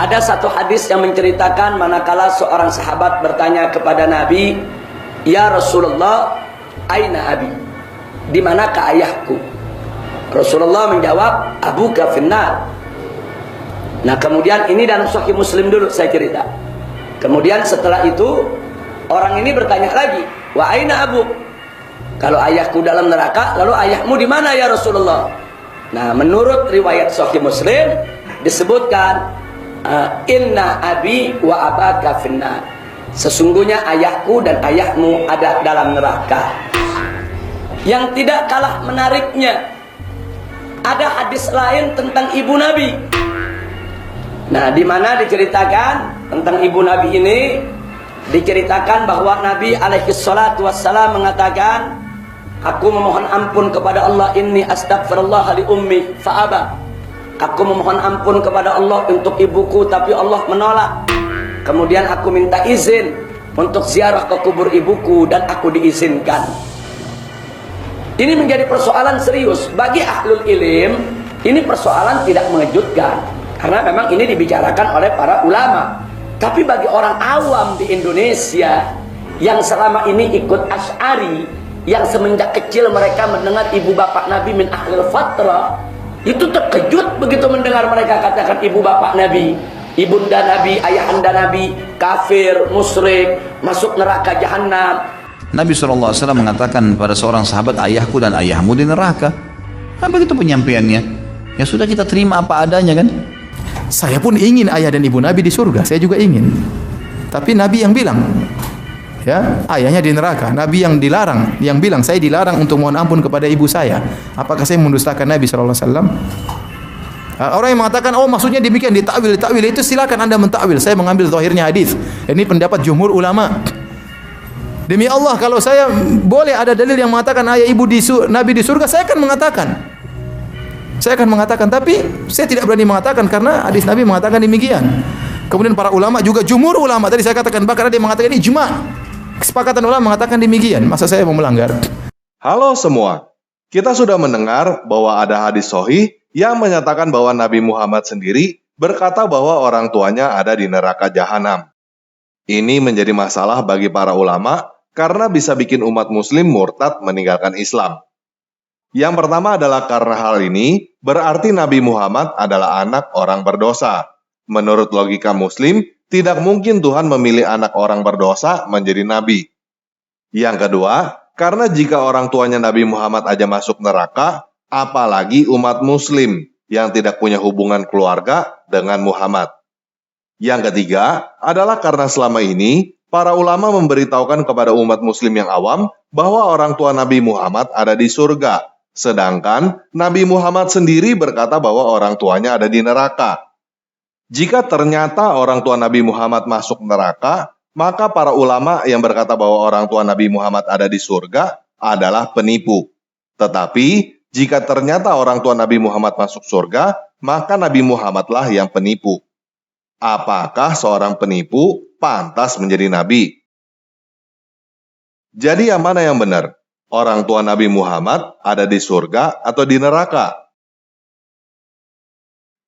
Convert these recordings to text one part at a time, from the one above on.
Ada satu hadis yang menceritakan manakala seorang sahabat bertanya kepada Nabi, "Ya Rasulullah, aina abi?" Di manakah ayahku? Rasulullah menjawab, "Abuka finnar." Nah, kemudian ini dalam Sahih Muslim dulu saya cerita. Kemudian setelah itu orang ini bertanya lagi, "Wa aina abu?" Kalau ayahku dalam neraka, lalu ayahmu di mana ya Rasulullah? Nah, menurut riwayat Sahih Muslim disebutkan, "Inna abi wa abaka finnar." Sesungguhnya ayahku dan ayahmu ada dalam neraka. Yang tidak kalah menariknya, ada hadis lain tentang ibu Nabi. Nah, di mana diceritakan tentang ibu Nabi ini, diceritakan bahwa Nabi alaihi salatu wassalam mengatakan, "Aku memohon ampun kepada Allah, inni astaghfirullah li ummi fa'aba." Aku memohon ampun kepada Allah untuk ibuku, tapi Allah menolak. Kemudian aku minta izin untuk ziarah ke kubur ibuku dan aku diizinkan. Ini menjadi persoalan serius bagi ahlul ilm. Ini persoalan tidak mengejutkan karena memang ini dibicarakan oleh para ulama. Tapi bagi orang awam di Indonesia yang selama ini ikut Asy'ari, yang semenjak kecil mereka mendengar ibu bapak Nabi min ahlil fatrah, itu terkejut begitu mendengar mereka katakan ibu bapak Nabi, ibunda Nabi, ayahanda Nabi kafir, musyrik, masuk neraka jahanam. Nabi SAW mengatakan pada seorang sahabat, "Ayahku dan ayahmu di neraka." Kan begitu penyampaiannya. Ya sudah, kita terima apa adanya kan. Saya pun ingin ayah dan ibu Nabi di surga, saya juga ingin. Tapi Nabi yang bilang, ya, ayahnya di neraka. Nabi yang dilarang, yang bilang saya dilarang untuk mohon ampun kepada ibu saya. Apakah saya mendustakan Nabi SAW? Orang yang mengatakan, "Oh, maksudnya demikian, ditakwil itu silakan Anda mentakwil. Saya mengambil zahirnya hadis." Ini pendapat jumhur ulama. Demi Allah, kalau saya boleh ada dalil yang mengatakan ayah ibu Nabi di surga, saya akan mengatakan. Saya akan mengatakan, tapi saya tidak berani mengatakan karena hadis Nabi mengatakan demikian. Kemudian para ulama juga jumhur ulama, tadi saya katakan bahkan ada yang mengatakan ini ijma'. Kesepakatan ulama mengatakan demikian. Masa saya mau melanggar? Halo semua. Kita sudah mendengar bahwa ada hadis sahih yang menyatakan bahwa Nabi Muhammad sendiri berkata bahwa orang tuanya ada di neraka jahanam. Ini menjadi masalah bagi para ulama karena bisa bikin umat muslim murtad meninggalkan Islam. Yang pertama adalah karena hal ini berarti Nabi Muhammad adalah anak orang berdosa. Menurut logika muslim, tidak mungkin Tuhan memilih anak orang berdosa menjadi nabi. Yang kedua, karena jika orang tuanya Nabi Muhammad aja masuk neraka, apalagi umat muslim yang tidak punya hubungan keluarga dengan Muhammad. Yang ketiga adalah karena selama ini para ulama memberitahukan kepada umat muslim yang awam bahwa orang tua Nabi Muhammad ada di surga, sedangkan Nabi Muhammad sendiri berkata bahwa orang tuanya ada di neraka. Jika ternyata orang tua Nabi Muhammad masuk neraka, maka para ulama yang berkata bahwa orang tua Nabi Muhammad ada di surga adalah penipu. Tetapi jika ternyata orang tua Nabi Muhammad masuk surga, maka Nabi Muhammadlah yang penipu. Apakah seorang penipu pantas menjadi nabi? Jadi yang mana yang benar? Orang tua Nabi Muhammad ada di surga atau di neraka?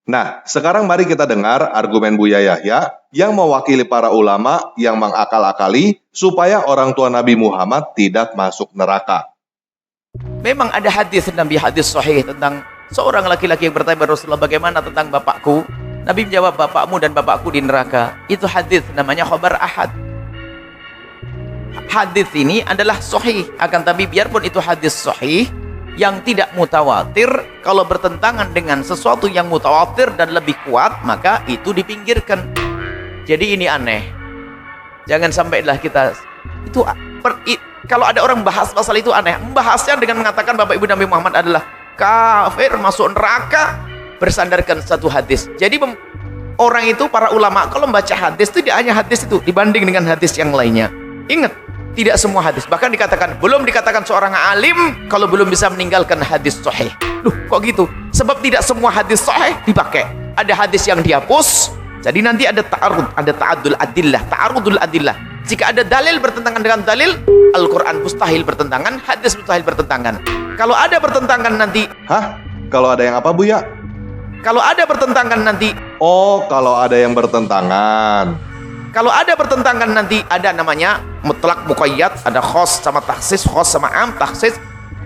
Nah, sekarang mari kita dengar argumen Buya Yahya yang mewakili para ulama yang mengakal-akali supaya orang tua Nabi Muhammad tidak masuk neraka. Memang ada hadis Nabi, hadis sahih tentang seorang laki-laki yang bertanya kepada Rasulullah, "Bagaimana tentang bapakku?" Nabi menjawab, "Bapakmu dan bapakku di neraka." Itu hadis namanya khabar ahad. Hadis ini adalah sahih, akan tapi biarpun itu hadis sahih yang tidak mutawatir, kalau bertentangan dengan sesuatu yang mutawatir dan lebih kuat, maka itu dipinggirkan. Jadi ini aneh. Jangan sampailah kita itu kalau ada orang bahas pasal itu aneh. Membahasnya dengan mengatakan bapak ibu Nabi Muhammad adalah kafir, masuk neraka, bersandarkan satu hadis. Jadi orang itu, para ulama kalau membaca hadis itu tidak hanya hadis itu dibanding dengan hadis yang lainnya. Ingat, tidak semua hadis, bahkan dikatakan belum dikatakan seorang alim kalau belum bisa meninggalkan hadis sahih. Loh, kok gitu? Sebab tidak semua hadis sahih dipakai. Ada hadis yang dihapus. Jadi nanti ada ta'arud, ada ta'adul adillah, ta'arudul adillah. Jika ada dalil bertentangan dengan dalil, Al-Quran mustahil bertentangan, hadis mustahil bertentangan. Kalau ada bertentangan nanti, Hah? Kalau ada yang apa, Buya? Kalau ada bertentangan nanti, Oh, kalau ada yang bertentangan. kalau ada bertentangan nanti ada namanya mutlak muqayyad, ada khos sama taksis, khos sama am, taksis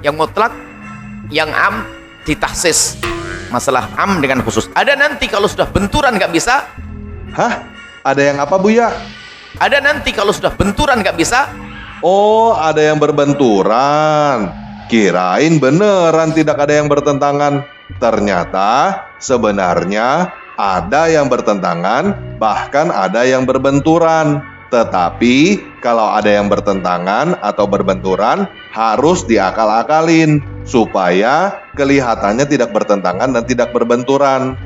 yang mutlak, yang am ditaksis. Masalah am dengan khusus. Ada nanti kalau sudah benturan nggak bisa. Hah? Ada yang apa, Buya? Ada nanti kalau sudah benturan nggak bisa. Oh, ada yang berbenturan. Kirain beneran tidak ada yang bertentangan. Ternyata sebenarnya ada yang bertentangan, bahkan ada yang berbenturan. Tetapi kalau ada yang bertentangan atau berbenturan, harus diakal-akalin supaya kelihatannya tidak bertentangan dan tidak berbenturan.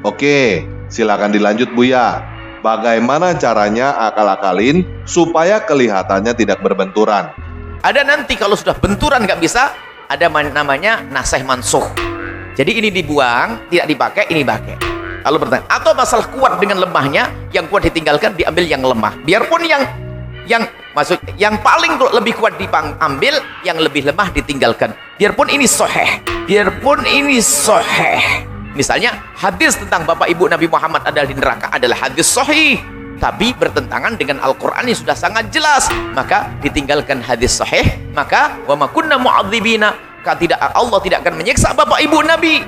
Oke, silakan dilanjut, Buya. Bagaimana caranya akal-akalin supaya kelihatannya tidak berbenturan? Ada nanti kalau sudah benturan nggak bisa, ada namanya nasih mansuh. Jadi ini dibuang, tidak dipakai, ini pakai. Kalau bertanya, atau masalah kuat dengan lemahnya, yang kuat ditinggalkan, diambil yang lemah. Biarpun yang paling lebih kuat diambil, yang lebih lemah ditinggalkan. Biarpun ini sahih, biarpun ini sahih. Misalnya hadis tentang bapak ibu Nabi Muhammad adalah di neraka adalah hadis sahih, tapi bertentangan dengan Al-Quran yang sudah sangat jelas, maka ditinggalkan hadis sahih. Maka wa ma kunna mu'adzibina, Allah tidak akan menyiksa bapak ibu Nabi.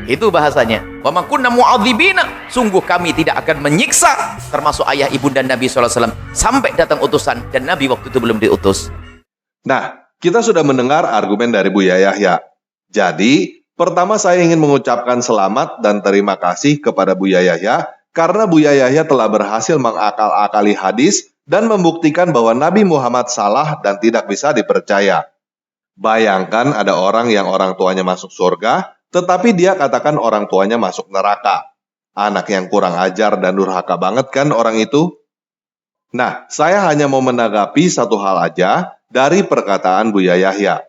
Itu bahasanya. Wa ma kunna mu'adzibina, sungguh kami tidak akan menyiksa termasuk ayah ibu dan Nabi SAW sampai datang utusan, dan Nabi waktu itu belum diutus. Nah, kita sudah mendengar argumen dari Buya Yahya. Jadi, pertama saya ingin mengucapkan selamat dan terima kasih kepada Buya Yahya karena Buya Yahya telah berhasil mengakal-akali hadis dan membuktikan bahwa Nabi Muhammad salah dan tidak bisa dipercaya. Bayangkan ada orang yang orang tuanya masuk surga, tetapi dia katakan orang tuanya masuk neraka. Anak yang kurang ajar dan durhaka banget kan orang itu? Nah, saya hanya mau menanggapi satu hal aja dari perkataan Buya Yahya.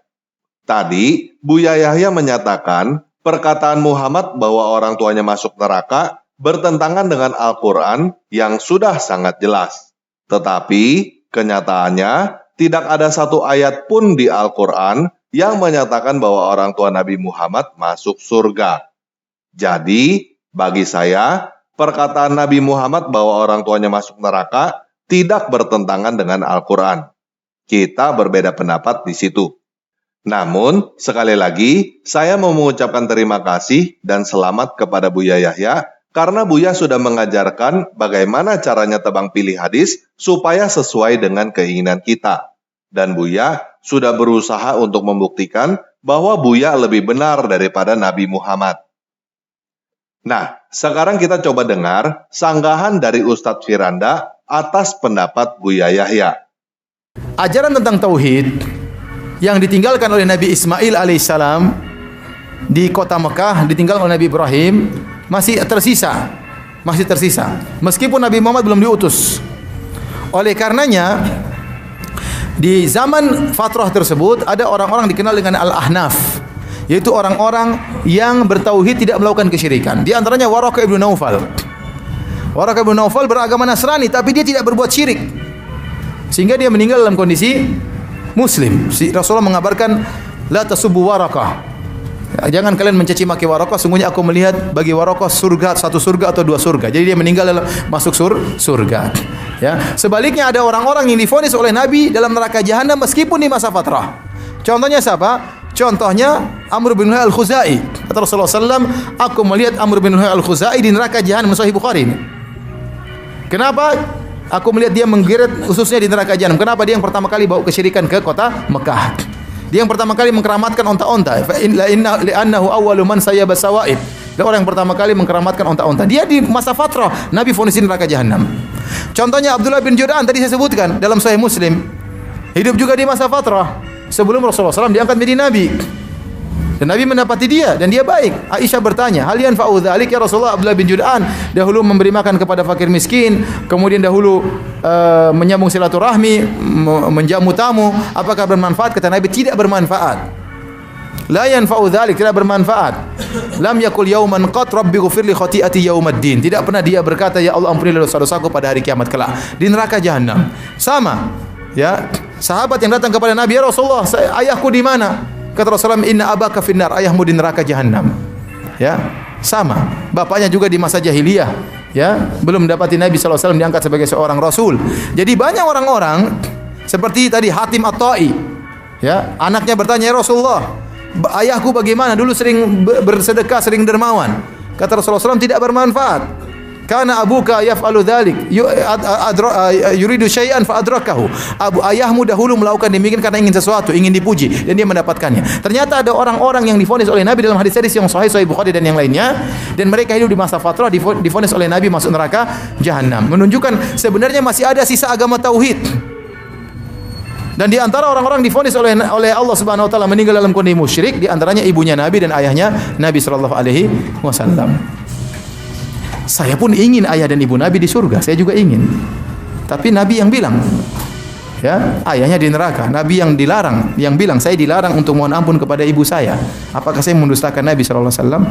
Tadi, Buya Yahya menyatakan perkataan Muhammad bahwa orang tuanya masuk neraka bertentangan dengan Al-Quran yang sudah sangat jelas. Tetapi, kenyataannya tidak ada satu ayat pun di Al-Quran yang menyatakan bahwa orang tua Nabi Muhammad masuk surga. Jadi, bagi saya, perkataan Nabi Muhammad bahwa orang tuanya masuk neraka tidak bertentangan dengan Al-Quran. Kita berbeda pendapat di situ. Namun, sekali lagi, saya mau mengucapkan terima kasih dan selamat kepada Buya Yahya karena Buya sudah mengajarkan bagaimana caranya tebang pilih hadis supaya sesuai dengan keinginan kita. Dan Buya sudah berusaha untuk membuktikan bahwa Buya lebih benar daripada Nabi Muhammad. Nah, sekarang kita coba dengar sanggahan dari Ustadz Firanda atas pendapat Buya Yahya. Ajaran tentang tauhid yang ditinggalkan oleh Nabi Ismail alaihissalam di kota Mekah, ditinggalkan oleh Nabi Ibrahim, masih tersisa. Meskipun Nabi Muhammad belum diutus. Oleh karenanya, di zaman fatrah tersebut ada orang-orang dikenal dengan Al-Ahnaf, yaitu orang-orang yang bertauhid tidak melakukan kesyirikan. Di antaranya Waraqah ibn Naufal. Waraqah ibn Naufal beragama Nasrani tapi dia tidak berbuat syirik, sehingga dia meninggal dalam kondisi Muslim. Rasulullah mengabarkan, la tasubbu Waraqah. Jangan kalian mencaci maki Waraqah, sungguhnya aku melihat bagi Waraqah surga, satu surga atau dua surga. Jadi dia meninggal dalam masuk surga. Ya. Sebaliknya ada orang-orang yang divonis oleh Nabi dalam neraka jahanam meskipun di masa fatrah. Contohnya siapa? Contohnya Amr bin Luhai al-Khuzai. Kata Rasulullah SAW, aku melihat Amr bin Luhai al-Khuzai di neraka jahanam. Sahih Bukhari ini. Kenapa? Aku melihat dia menggeret ususnya di neraka jahanam. Kenapa? Dia yang pertama kali bawa kesyirikan ke kota Mekah. Dia yang pertama kali mengkeramatkan onta-onta. Li'annahu awwalu man sayyaba sawaib. Dia orang yang pertama kali mengkeramatkan onta-onta. Dia di masa fatrah Nabi vonis neraka jahanam. Contohnya Abdullah bin Jud'an tadi saya sebutkan dalam Sahih Muslim. Hidup juga di masa fatrah sebelum Rasulullah SAW diangkat menjadi Nabi. Dan Nabi mendapati dia dan dia baik. Aisyah bertanya, "Hal yanfa'u dzalik ya Rasulullah?" Abdullah bin Jud'an dahulu memberi makan kepada fakir miskin, kemudian dahulu menyambung silaturahmi, menjamu tamu. Apakah bermanfaat? Kata Nabi, tidak bermanfaat. La yanfa'u dzalik, tidak bermanfaat. Lam yakul yauman qat rabbi ghfirli khati'ati yaumaddin. Tidak pernah dia berkata, "Ya Allah, ampunilah dosa-dosaku pada hari kiamat kelak." Di neraka jahanam. Sama, ya. Sahabat yang datang kepada Nabi, "Ya Rasulullah, ayahku di mana?" Kata Rasulullah, "Inna abaka finnar," ayahmu di neraka jahanam. Ya. Sama. Bapaknya juga di masa jahiliyah, ya, belum mendapati Nabi SAW diangkat sebagai seorang rasul. Jadi banyak orang-orang seperti tadi Hatim At-Tai, ya, anaknya bertanya, "Ya Rasulullah, ayahku bagaimana? Dulu sering bersedekah, sering dermawan." Kata Rasulullah SAW, tidak bermanfaat. Karena abuka yaf'alu dzalik yuridu syai'an fa adrakahu. Ayahmu dahulu melakukan demikian karena ingin sesuatu, ingin dipuji, dan dia mendapatkannya. Ternyata ada orang-orang yang divonis oleh Nabi dalam hadis-hadis yang sahih Bukhari dan yang lainnya, dan mereka hidup di masa fatrah, divonis oleh Nabi masuk neraka jahanam. Menunjukkan sebenarnya masih ada sisa agama tauhid. Dan di antara orang-orang divonis oleh Allah Subhanahu wa taala meninggal dalam kondisi musyrik, di antaranya ibunya Nabi dan ayahnya Nabi sallallahu alaihi wasallam. Saya pun ingin ayah dan ibu Nabi di surga, saya juga ingin. Tapi Nabi yang bilang, ya, ayahnya di neraka. Nabi yang dilarang, yang bilang, saya dilarang untuk mohon ampun kepada ibu saya. Apakah saya mendustakan Nabi sallallahu alaihi wasallam?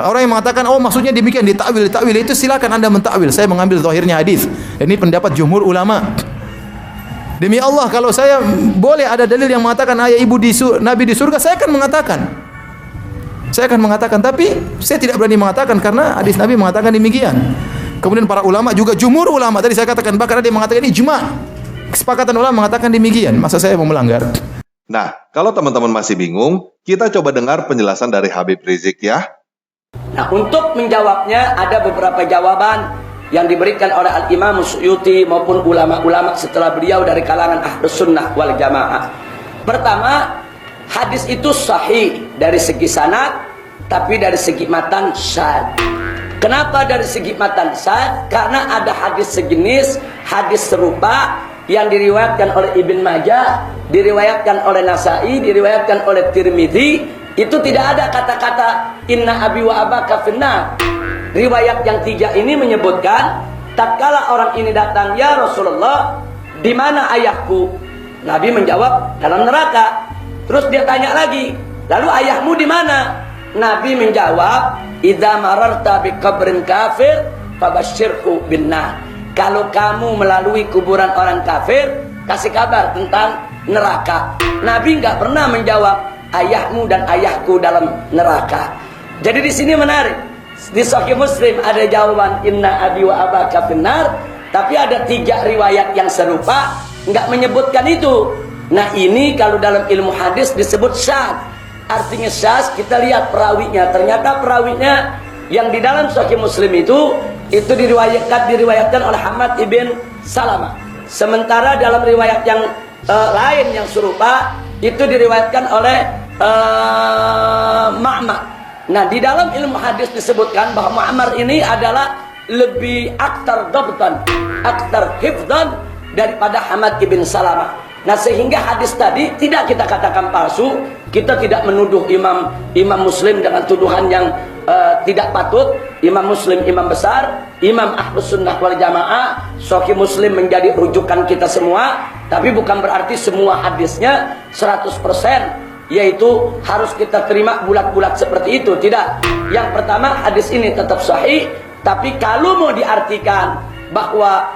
Orang yang mengatakan, oh maksudnya demikian, ditakwil itu silakan Anda mentakwil. Saya mengambil zahirnya hadis. Ini pendapat jumhur ulama. Demi Allah, kalau saya boleh ada dalil yang mengatakan ayah ibu Nabi di surga, saya akan mengatakan. Tapi saya tidak berani mengatakan karena hadis Nabi mengatakan demikian. Kemudian para ulama juga jumhur ulama, tadi saya katakan bahkan ada yang mengatakan ijma. Kesepakatan ulama mengatakan demikian. Masa saya mau melanggar? Nah, kalau teman-teman masih bingung, kita coba dengar penjelasan dari Habib Rizik ya. Nah, untuk menjawabnya ada beberapa jawaban yang diberikan oleh Al-Imam Suyuti maupun ulama-ulama setelah beliau dari kalangan Ahlus Sunnah wal Jamaah. Pertama, hadis itu sahih dari segi sanad, tapi dari segi matan syadz. Kenapa dari segi matan syadz? Karena ada hadis sejenis, hadis serupa yang diriwayatkan oleh Ibn Majah, diriwayatkan oleh Nasai, diriwayatkan oleh Tirmidzi. Itu tidak ada kata-kata inna abi wa abaka finnar. Riwayat yang tiga ini menyebutkan, tatkala orang ini datang, ya Rasulullah, di mana ayahku? Nabi menjawab, dalam neraka. Terus dia tanya lagi, lalu ayahmu di mana? Nabi menjawab, idza mararta bi qabrin kafir fabasyirhu binnar. Kalau kamu melalui kuburan orang kafir, kasih kabar tentang neraka. Nabi enggak pernah menjawab ayahmu dan ayahku dalam neraka. Jadi di sini menarik. Di Sahih Muslim ada jawaban inna abi wa abaka finnar, tapi ada tiga riwayat yang serupa enggak menyebutkan itu. Nah, ini kalau dalam ilmu hadis disebut syadz. Artinya syadz, kita lihat perawinya. Ternyata perawinya yang di dalam Sahih Muslim itu diriwayatkan oleh Hamad ibn Salamah. Sementara dalam riwayat yang lain yang serupa itu diriwayatkan oleh Ma'mar. Nah, di dalam ilmu hadis disebutkan bahwa Ma'mar ini adalah lebih aktar dabtan, aktar hifdan daripada Hamad ibn Salamah. Nah, sehingga hadis tadi tidak kita katakan palsu. Kita tidak menuduh Imam Muslim dengan tuduhan yang tidak patut. Imam Muslim imam besar, imam Ahlus Sunnah wal Jamaah. Sahih Muslim menjadi rujukan kita semua. Tapi bukan berarti semua hadisnya 100%, yaitu harus kita terima bulat-bulat seperti itu. Tidak. Yang pertama, hadis ini tetap sahih. Tapi kalau mau diartikan bahwa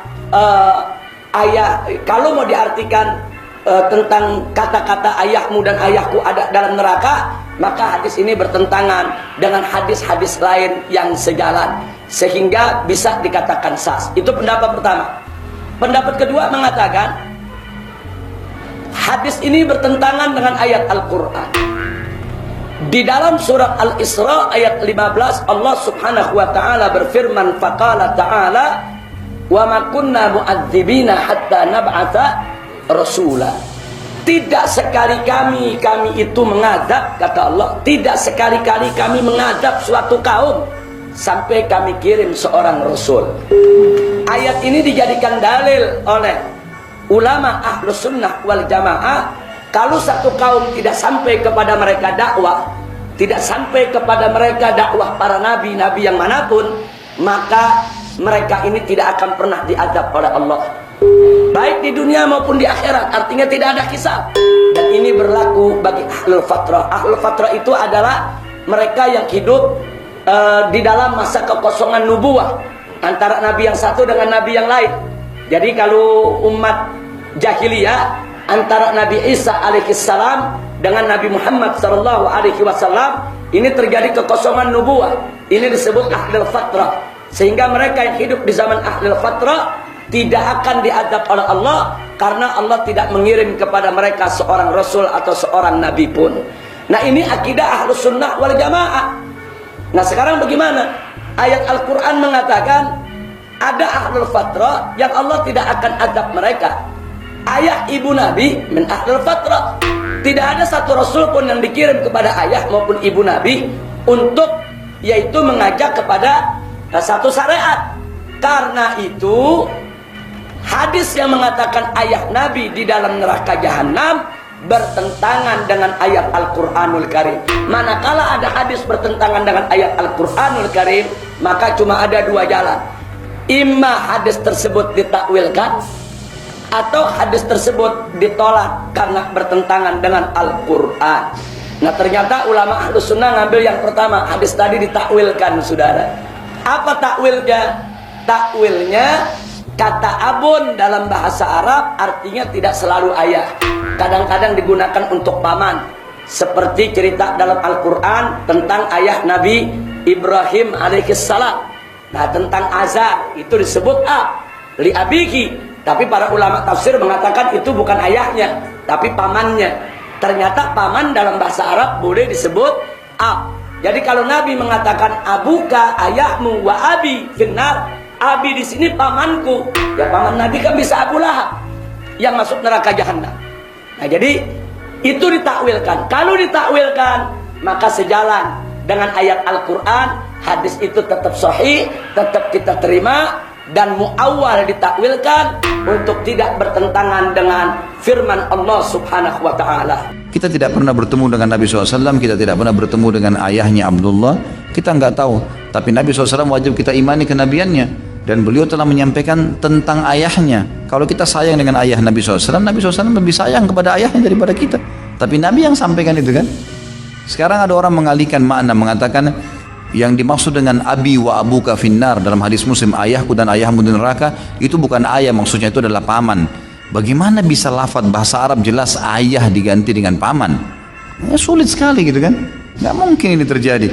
kalau mau diartikan tentang kata-kata ayahmu dan ayahku ada dalam neraka, maka hadis ini bertentangan dengan hadis-hadis lain yang sejalan, sehingga bisa dikatakan sahih. Itu pendapat pertama. Pendapat kedua mengatakan hadis ini bertentangan dengan ayat Al-Quran. Di dalam surat Al-Isra ayat 15, Allah Subhanahu wa ta'ala berfirman, faqala ta'ala wa ma kunna mu'adzibina hatta nab'atha Rasulah. Tidak sekali-kali kami itu mengadab, kata Allah, tidak sekali-kali kami mengadab suatu kaum sampai kami kirim seorang Rasul. Ayat ini dijadikan dalil oleh ulama Ahlus Sunnah wal Jamaah. Kalau satu kaum tidak sampai kepada mereka dakwah, tidak sampai kepada mereka dakwah para nabi-nabi yang manapun, maka mereka ini tidak akan pernah diadab oleh Allah, baik di dunia maupun di akhirat. Artinya tidak ada hisab. Dan ini berlaku bagi ahlul fatrah. Ahlul fatrah itu adalah mereka yang hidup di dalam masa kekosongan nubuwah antara nabi yang satu dengan nabi yang lain. Jadi kalau umat jahiliyah antara Nabi Isa alaihissalam dengan Nabi Muhammad sallallahu alaihi wasallam Ini terjadi kekosongan nubuah. Ini disebut ahlul fatrah. Sehingga mereka yang hidup di zaman ahlul fatrah tidak akan diadab oleh Allah, karena Allah tidak mengirim kepada mereka seorang rasul atau seorang nabi pun. Nah, ini akidah ahlus sunnah wal jamaah. Nah, sekarang bagaimana? Ayat Al-Quran mengatakan ada ahlul fatrah yang Allah tidak akan adab mereka. Ayah ibu nabi min ahlul fatrah. Tidak ada satu rasul pun yang dikirim kepada ayah maupun ibu nabi untuk yaitu mengajak kepada satu syariat. Karena itu hadis yang mengatakan ayah nabi di dalam neraka jahanam bertentangan dengan ayat Al-Quranul Karim. Manakala ada hadis bertentangan dengan ayat Al-Quranul Karim, maka cuma ada dua jalan. Imma hadis tersebut ditakwilkan, atau hadis tersebut ditolak karena bertentangan dengan Al-Quran. Nah, ternyata ulama Ahlus Sunnah ngambil yang pertama, hadis tadi ditakwilkan, saudara. Apa takwilnya? Takwilnya, kata abun dalam bahasa Arab artinya tidak selalu ayah. Kadang-kadang digunakan untuk paman. Seperti cerita dalam Al-Quran tentang ayah Nabi Ibrahim alaihissalam. Nah, tentang Azar itu disebut ab, li abiki. Tapi para ulama tafsir mengatakan itu bukan ayahnya, tapi pamannya. Ternyata paman dalam bahasa Arab boleh disebut ab. Jadi kalau Nabi mengatakan abuka ayahmu wa abi finnar, abi di sini pamanku. Ya, paman Nabi kan bisa Abu Lahab yang masuk neraka jahanam. Nah, jadi itu ditakwilkan. Kalau ditakwilkan, maka sejalan dengan ayat Al-Quran, hadis itu tetap sahih, tetap kita terima, dan muawwal ditakwilkan untuk tidak bertentangan dengan firman Allah Subhanahu wa ta'ala. Kita tidak pernah bertemu dengan Nabi SAW, kita tidak pernah bertemu dengan ayahnya Abdullah, kita nggak tahu. Tapi Nabi SAW wajib kita imani kenabiannya, dan beliau telah menyampaikan tentang ayahnya. Kalau kita sayang dengan ayah Nabi SAW, Nabi SAW lebih sayang kepada ayahnya daripada kita. Tapi Nabi yang sampaikan itu kan. Sekarang ada orang mengalihkan makna, mengatakan yang dimaksud dengan abi wa abuka finnar dalam hadis Muslim, ayahku dan ayahmu di neraka, itu bukan ayah, maksudnya itu adalah paman. Bagaimana bisa lafaz bahasa Arab jelas ayah diganti dengan paman? Ya, sulit sekali gitu kan. Nggak mungkin ini terjadi.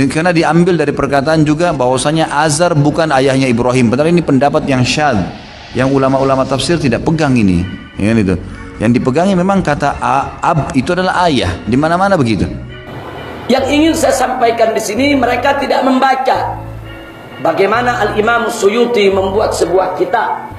Karena diambil dari perkataan juga bahwasanya Azar bukan ayahnya Ibrahim. Padahal ini pendapat yang syadz, yang ulama-ulama tafsir tidak pegang ini. Ya, itu. Yang dipegangnya memang kata ab itu adalah ayah. Di mana-mana begitu. Yang ingin saya sampaikan di sini, mereka tidak membaca bagaimana Al-Imam Suyuti membuat sebuah kitab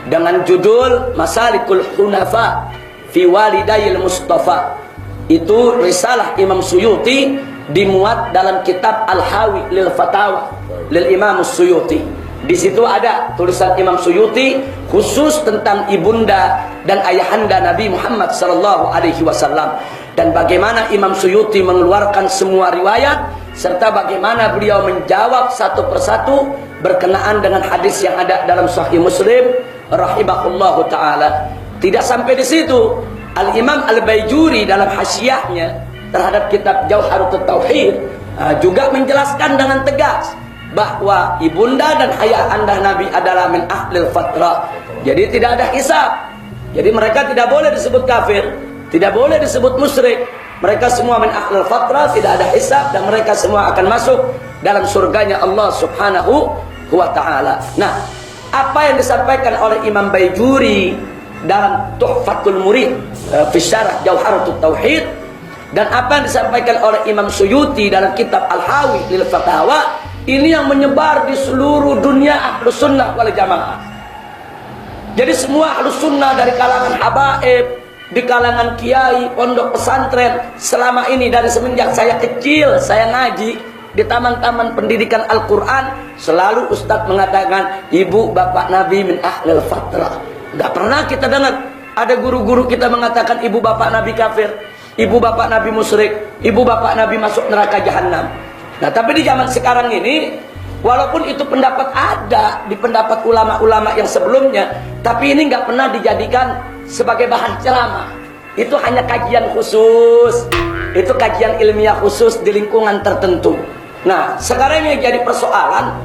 dengan judul Masalikul Hunafa fi Walidayil Mustafa. Itu risalah Imam Suyuti dimuat dalam kitab Al-Hawi lil Fatawa lil Imam Suyuti. Di situ ada tulisan Imam Suyuti khusus tentang ibunda dan ayahanda Nabi Muhammad sallallahu alaihi wasallam, dan bagaimana Imam Suyuti mengeluarkan semua riwayat serta bagaimana beliau menjawab satu persatu berkenaan dengan hadis yang ada dalam Sahih Muslim rahimahullahu taala. Tidak sampai di situ, Al-Imam Al-Baijuri dalam hasyiahnya terhadap kitab Jauharut Tauhid juga menjelaskan dengan tegas bahwa ibunda dan ayah anda Nabi adalah min ahlil fatrah. Jadi tidak ada hisab. Jadi mereka tidak boleh disebut kafir, tidak boleh disebut musyrik. Mereka semua min ahlil fatrah, tidak ada hisab, dan mereka semua akan masuk dalam surganya Allah Subhanahu wa ta'ala. Nah, apa yang disampaikan oleh Imam Baijuri dalam Tuhfatul Murid fi Syarah Jauharut Tauhid, dan apa yang disampaikan oleh Imam Suyuti dalam kitab Al-Hawi lil Fatawa, ini yang menyebar di seluruh dunia Ahlus Sunnah wal Jamaah. Jadi semua Ahlus Sunnah dari kalangan habaib, di kalangan kiai, pondok pesantren, selama ini dari semenjak saya kecil, saya ngaji di taman-taman pendidikan Al-Quran, selalu Ustadz mengatakan ibu bapak Nabi min ahlil fatrah. Gak pernah kita dengar ada guru-guru kita mengatakan ibu bapak Nabi kafir, ibu bapak Nabi musyrik, ibu bapak Nabi masuk neraka jahanam. Nah, tapi di zaman sekarang ini, walaupun itu pendapat ada di pendapat ulama-ulama yang sebelumnya, tapi ini nggak pernah dijadikan sebagai bahan ceramah. Itu hanya kajian khusus, itu kajian ilmiah khusus di lingkungan tertentu. Nah, sekarang ini jadi persoalan,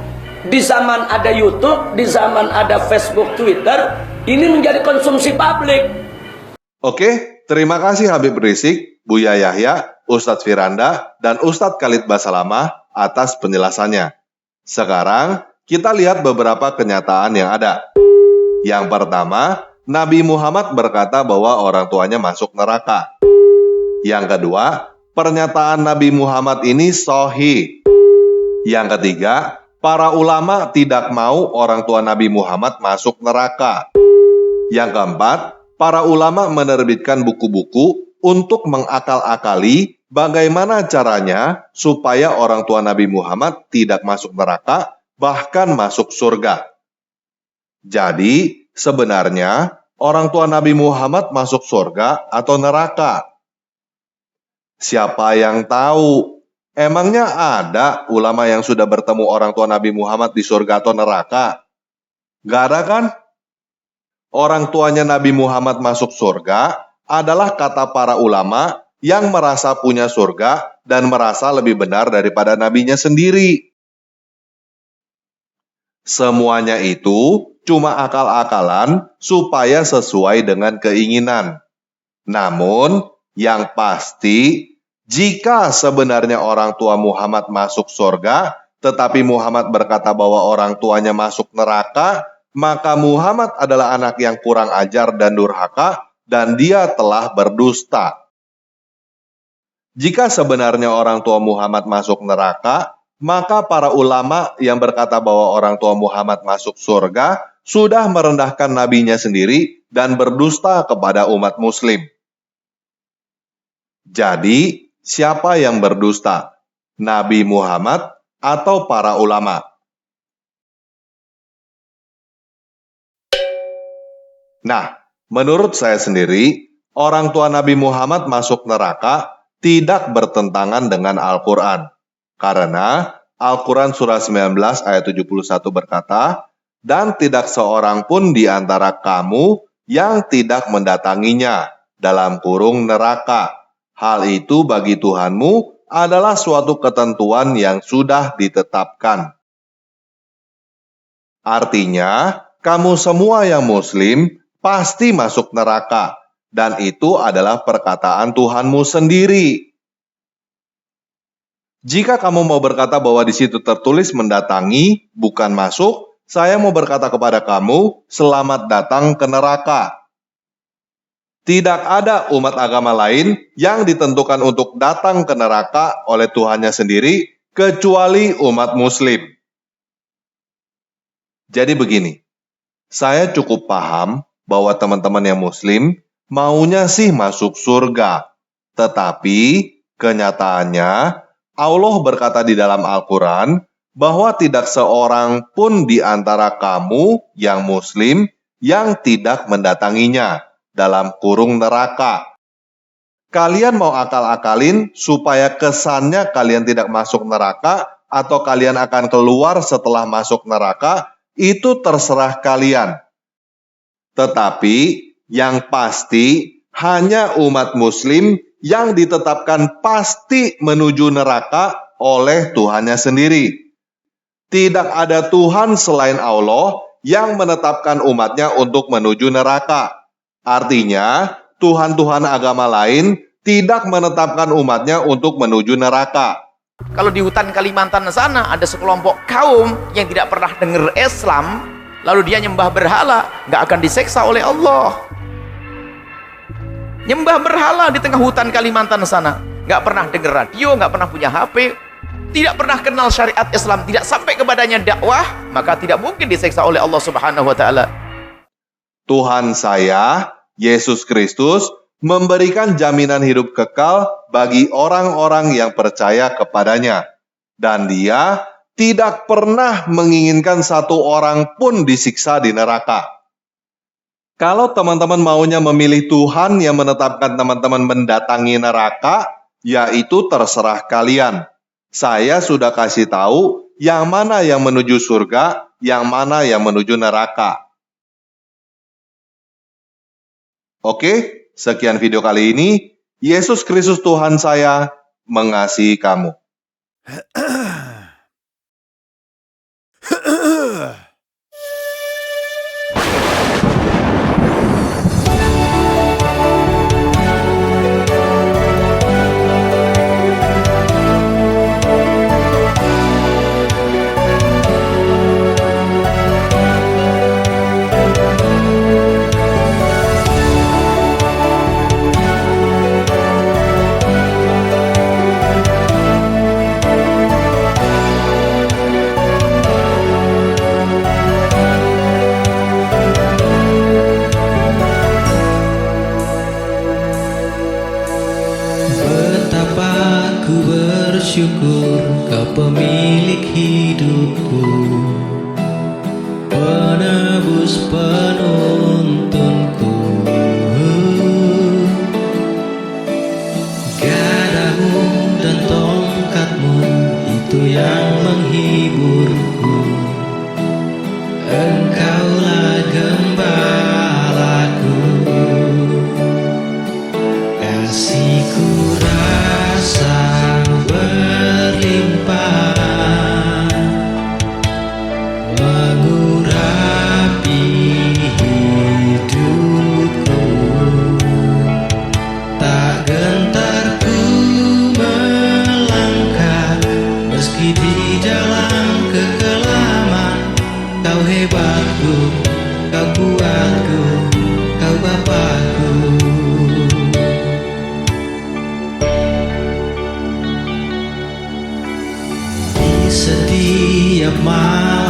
di zaman ada YouTube, di zaman ada Facebook, Twitter, ini menjadi konsumsi publik. Oke, terima kasih Habib Rizik. Buya Yahya, Ustadz Firanda, dan Ustadz Khalid Basalamah atas penjelasannya. Sekarang, kita lihat beberapa kenyataan yang ada. Yang pertama, Nabi Muhammad berkata bahwa orang tuanya masuk neraka. Yang kedua, pernyataan Nabi Muhammad ini sahih. Yang ketiga, para ulama tidak mau orang tua Nabi Muhammad masuk neraka. Yang keempat, para ulama menerbitkan buku-buku untuk mengakal-akali bagaimana caranya supaya orang tua Nabi Muhammad tidak masuk neraka, bahkan masuk surga. Jadi, sebenarnya orang tua Nabi Muhammad masuk surga atau neraka? Siapa yang tahu? Emangnya ada ulama yang sudah bertemu orang tua Nabi Muhammad di surga atau neraka? Gak ada kan? Orang tuanya Nabi Muhammad masuk surga adalah kata para ulama yang merasa punya surga dan merasa lebih benar daripada nabinya sendiri. Semuanya itu cuma akal-akalan supaya sesuai dengan keinginan. Namun, yang pasti, jika sebenarnya orang tua Muhammad masuk surga, tetapi Muhammad berkata bahwa orang tuanya masuk neraka, maka Muhammad adalah anak yang kurang ajar dan durhaka, dan dia telah berdusta. Jika sebenarnya orang tua Muhammad masuk neraka, maka para ulama yang berkata bahwa orang tua Muhammad masuk surga sudah merendahkan nabinya sendiri dan berdusta kepada umat muslim. Jadi, siapa yang berdusta? Nabi Muhammad atau para ulama? Nah, menurut saya sendiri, orang tua Nabi Muhammad masuk neraka tidak bertentangan dengan Al-Quran. Karena Al-Quran surah 19 ayat 71 berkata, "Dan tidak seorang pun di antara kamu yang tidak mendatanginya dalam kurung neraka. Hal itu bagi Tuhanmu adalah suatu ketentuan yang sudah ditetapkan." Artinya, kamu semua yang muslim pasti masuk neraka, dan itu adalah perkataan Tuhanmu sendiri. Jika kamu mau berkata bahwa di situ tertulis mendatangi, bukan masuk, saya mau berkata kepada kamu, selamat datang ke neraka. Tidak ada umat agama lain yang ditentukan untuk datang ke neraka oleh Tuhannya sendiri, kecuali umat muslim. Jadi begini, saya cukup paham bahwa teman-teman yang muslim maunya sih masuk surga. Tetapi kenyataannya Allah berkata di dalam Al-Quran bahwa tidak seorang pun di antara kamu yang muslim yang tidak mendatanginya dalam kurung neraka. Kalian mau akal-akalin supaya kesannya kalian tidak masuk neraka atau kalian akan keluar setelah masuk neraka, itu terserah kalian. Tetapi yang pasti hanya umat muslim yang ditetapkan pasti menuju neraka oleh Tuhannya sendiri. Tidak ada Tuhan selain Allah yang menetapkan umatnya untuk menuju neraka. Artinya, Tuhan-Tuhan agama lain tidak menetapkan umatnya untuk menuju neraka. Kalau di hutan Kalimantan sana ada sekelompok kaum yang tidak pernah dengar Islam, lalu dia nyembah berhala, nggak akan diseksa oleh Allah. Nyembah berhala di tengah hutan Kalimantan sana, nggak pernah dengar radio, nggak pernah punya HP, tidak pernah kenal syariat Islam, tidak sampai kepadanya dakwah, maka tidak mungkin diseksa oleh Allah Subhanahu wa Ta'ala. Tuhan saya, Yesus Kristus, memberikan jaminan hidup kekal bagi orang-orang yang percaya kepadanya. Dan Dia tidak pernah menginginkan satu orang pun disiksa di neraka. Kalau teman-teman maunya memilih Tuhan yang menetapkan teman-teman mendatangi neraka, ya itu terserah kalian. Saya sudah kasih tahu yang mana yang menuju surga, yang mana yang menuju neraka. Oke, sekian video kali ini. Yesus Kristus Tuhan saya mengasihi kamu. menebus penuntunku. Gadamu dan tongkatmu itu yang menghiburku. Engkaulah gembalaku. Kasihku rasa berlimpah, mengurapi hidupku. Tak gentar ku melangkah, meski di dalam kekelaman. Kau hebatku, kau kuatku, kau Bapakku. Di setiap malam